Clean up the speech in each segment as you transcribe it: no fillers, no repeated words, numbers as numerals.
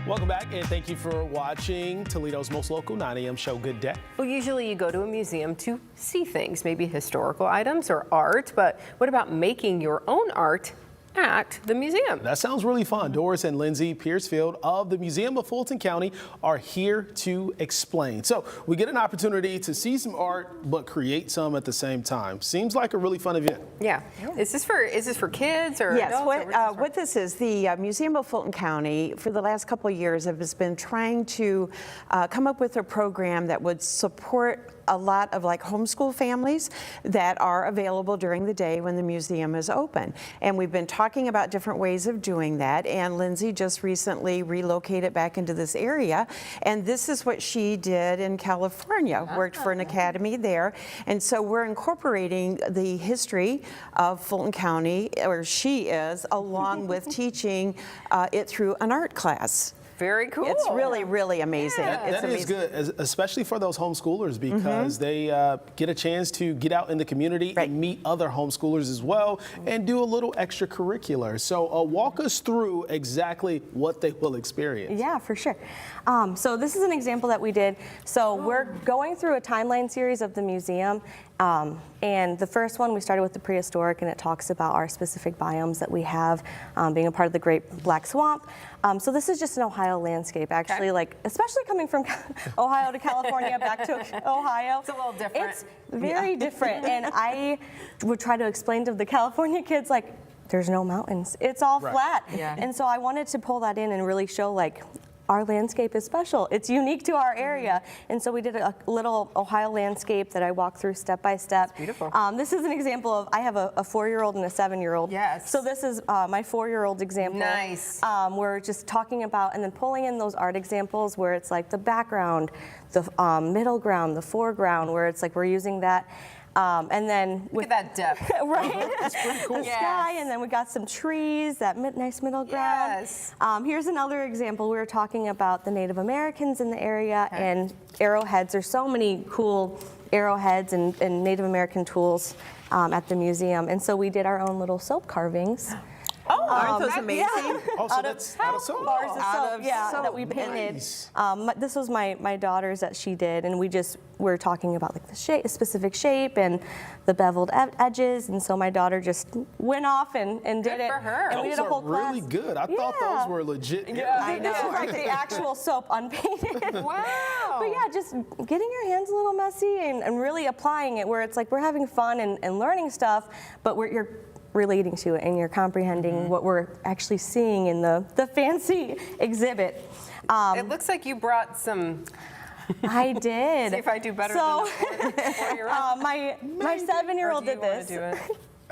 Welcome back, and thank you for watching Toledo's most local 9 a.m. show. Good day. Well, usually you go to a museum to see things, maybe historical items or art, but what about making your own art at the museum? That sounds really fun. Doris and Lindsee Piercefield of the Museum of Fulton County are here to explain. So we get an opportunity to see some art, but create some at the same time. Seems like a really fun event. Yeah. Is this for kids or yes? adults, What this is, the Museum of Fulton County for the last couple of years has been trying to come up with a program that would support a lot of like homeschool families that are available during the day when the museum is open. And we've been talking about different ways of doing that, and Lindsay just recently relocated back into this area, and this is what she did in California, worked for an academy there. And so we're incorporating the history of Fulton County, or she is, along with teaching it through an art class. Very cool. It's really, really amazing. Yeah. It's That is amazing. good, especially for those homeschoolers, because they get a chance to get out in the community and meet other homeschoolers as well and do a little extracurricular. So walk us through exactly what they will experience. Yeah, for sure. So this is an example that we did. So we're going through a timeline series of the museum. And the first one, we started with the prehistoric, and it talks about our specific biomes that we have, being a part of the Great Black Swamp. So this is just an Ohio landscape, actually, like, especially coming from Ohio to California, back to Ohio. It's a little different. It's very different. And I would try to explain to the California kids, like, there's no mountains. It's all flat. Yeah. And so I wanted to pull that in and really show, like, our landscape is special. It's unique to our area. And so we did a little Ohio landscape that I walked through step by step. It's beautiful. This is an example of, I have a 4-year-old and a 7-year-old. Yes. So this is my 4-year-old example. Nice. We're just talking about, and then pulling in those art examples where it's like the background, the middle ground, the foreground, where it's like we're using that. And then Look at that depth. right, That's pretty cool. the sky, and then we got some trees, that nice middle ground. Yes. Here's another example. We were talking about the Native Americans in the area and arrowheads. There's so many cool arrowheads and Native American tools at the museum, and so we did our own little soap carvings. Oh, aren't those amazing? Oh, so that's out of soap. Bars of Out soap, of yeah, soap. that we painted. Nice. This was my daughter's that she did, and we're talking about like the specific shape and the beveled edges, and so my daughter just went off and did it. for her. And we Those did a whole are really class. good. I thought those were legit. I know. This is like the actual soap unpainted. Wow. But yeah, just getting your hands a little messy and really applying it where it's like we're having fun and learning stuff, but you're relating to it and you're comprehending what we're actually seeing in the fancy exhibit. It looks like you brought some. I did. See if I do better So, than my 7-year-old did this.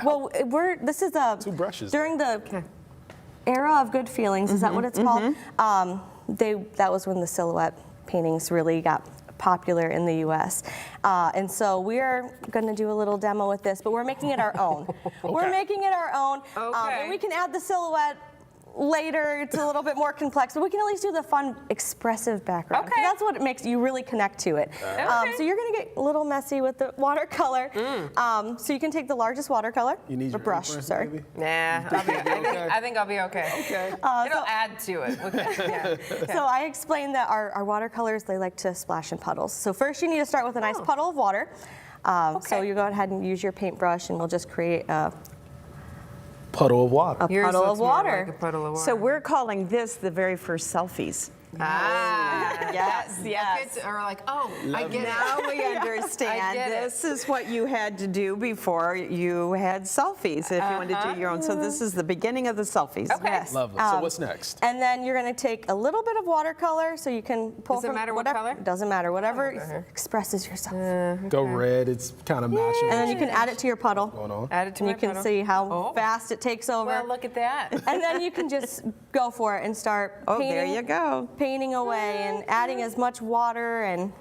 Well, this is 2 brushes. during the era of good feelings. Is that what it's called? That was when the silhouette paintings really got popular in the U.S. And so we're going to do a little demo with this, but we're making it our own. We're making it our own. And we can add the silhouette later. It's a little bit more complex, but we can at least do the fun, expressive background. Okay. That's what makes you really connect to it. So you're going to get a little messy with the watercolor. So you can take the largest watercolor, You need the your brush, apron, sorry. maybe? Nah, I think I'll be okay. Okay. It'll add to it. Yeah. So I explained that our watercolors, they like to splash in puddles. So first you need to start with a nice puddle of water. So you go ahead and use your paintbrush, and we'll just create a Puddle of water. Yours puddle looks of more water. like a puddle of water. So we're calling this the very first selfies. Yes, yes. Kids are like, oh, I get Now it. we understand. I get it. This is what you had to do before you had selfies if you wanted to do your own. So this is the beginning of the selfies. Okay. Yes. Lovely. So what's next? And then you're going to take a little bit of watercolor, so you can pull Does it from matter what whatever. color? Doesn't matter. Whatever expresses yourself. Go red. It's kind of matching. And then you can add it to your puddle. going on. Add it to And my you can puddle. see how Oh. fast it takes over. Well, look at that. And then you can just go for it and start Oh, painting. there you go. Painting away and adding as much water and.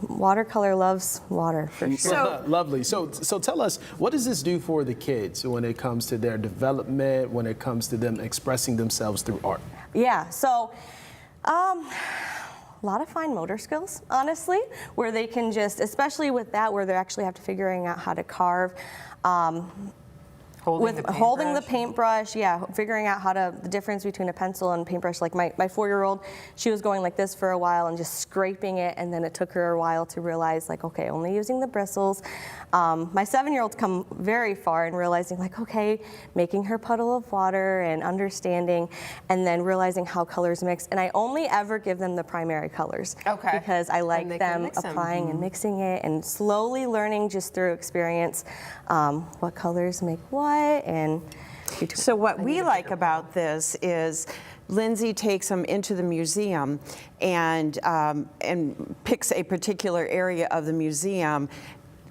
Watercolor loves water for sure. So Lovely. So tell us, what does this do for the kids when it comes to their development, when it comes to them expressing themselves through art? Yeah, so a lot of fine motor skills, honestly, where they can just, especially with that, where they actually have to figuring out how to carve. holding the paintbrush, yeah, figuring out the difference between a pencil and paintbrush. Like my 4-year-old, she was going like this for a while and just scraping it, and then it took her a while to realize, like, okay, only using the bristles. My 7-year-old's come very far in realizing, like, okay, making her puddle of water and understanding, and then realizing how colors mix. And I only ever give them the primary colors. Okay. Because I like them mix 'em. applying and mixing it and slowly learning just through experience what colors make what. And so what we like about this is Lindsay takes them into the museum and picks a particular area of the museum,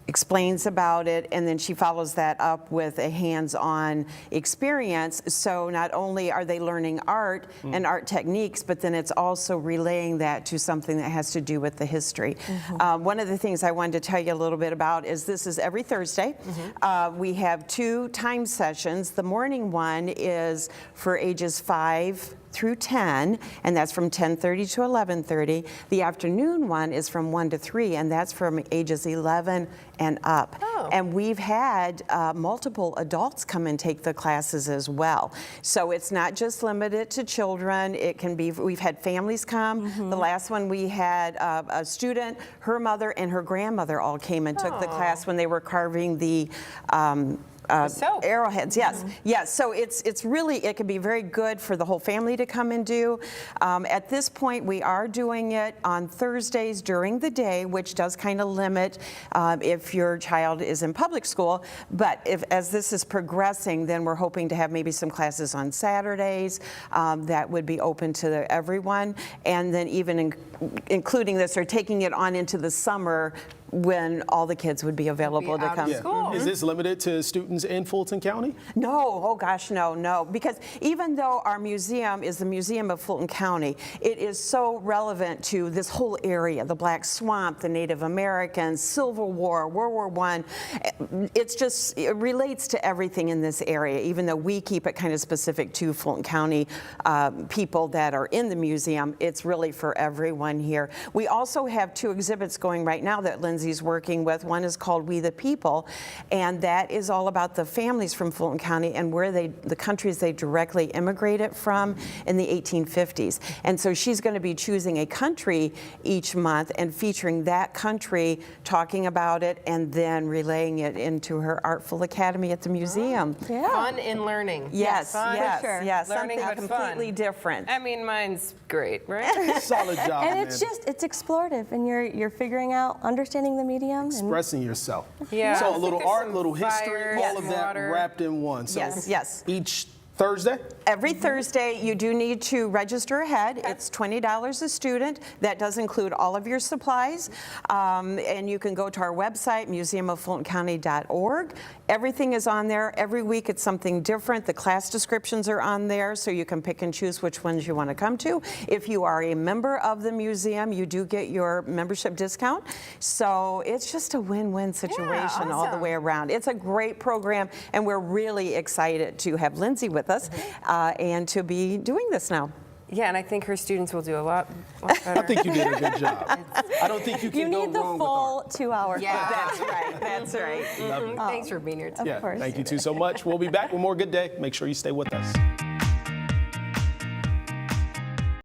explains about it, and then she follows that up with a hands-on experience. So not only are they learning art and art techniques, but then it's also relaying that to something that has to do with the history. One of the things I wanted to tell you a little bit about is this is every Thursday. We have 2 time sessions. The morning one is for ages 5 through 10, and that's from 10:30 to 11:30. The afternoon one is from 1 to 3, and that's from ages 11 and up. Oh. And we've had multiple adults come and take the classes as well. So it's not just limited to children. It can be, we've had families come. The last one we had a student, her mother and her grandmother all came and took the class when they were carving the soap. arrowheads. Yes. So it's really, it can be very good for the whole family to come and do. At this point, we are doing it on Thursdays during the day, which does kind of limit if your child is in public school. But as this is progressing, then we're hoping to have maybe some classes on Saturdays that would be open to everyone, and then even including this or taking it on into the summer when all the kids would be available to out of come. school. Is this limited to students in Fulton County? No, oh gosh, no. Because even though our museum is the Museum of Fulton County, it is so relevant to this whole area, the Black Swamp, the Native Americans, Civil War, World War I. It relates to everything in this area, even though we keep it kind of specific to Fulton County people that are in the museum. It's really for everyone here. We also have 2 exhibits going right now that Lindsay's working with. One is called We the People, and that is all about the families from Fulton County and where the countries they directly immigrated from in the 1850s. And so she's going to be choosing a country each month and featuring that country, talking about it, and then relaying it into her Artful Academy at the museum. yeah. Fun in learning. Yes, Fun. yes, sure. yes. Learning Something but fun. completely different. I mean, mine's great, right? Solid job, And man. it's explorative, and you're figuring out, understanding the medium. And Expressing yourself. Yeah. So a I little think there's art, some little history, fire, all of that water. wrapped in one. So Yes. each Thursday? Every Thursday, you do need to register ahead. It's $20 a student. That does include all of your supplies. And you can go to our website, museumoffultoncounty.org. Everything is on there. Every week it's something different. The class descriptions are on there, so you can pick and choose which ones you want to come to. If you are a member of the museum, you do get your membership discount. So it's just a win-win situation all the awesome. way around. It's a great program, and we're really excited to have Lindsay with us and to be doing this now. Yeah, and I think her students will do a lot better. I think you did a good job. I don't think you can you go need the wrong with full art. 2-hour Yeah. That's right. That's right. Love you. Thanks for being here today. Yeah, course. thank you too so much. We'll be back with more Good Day. Make sure you stay with us.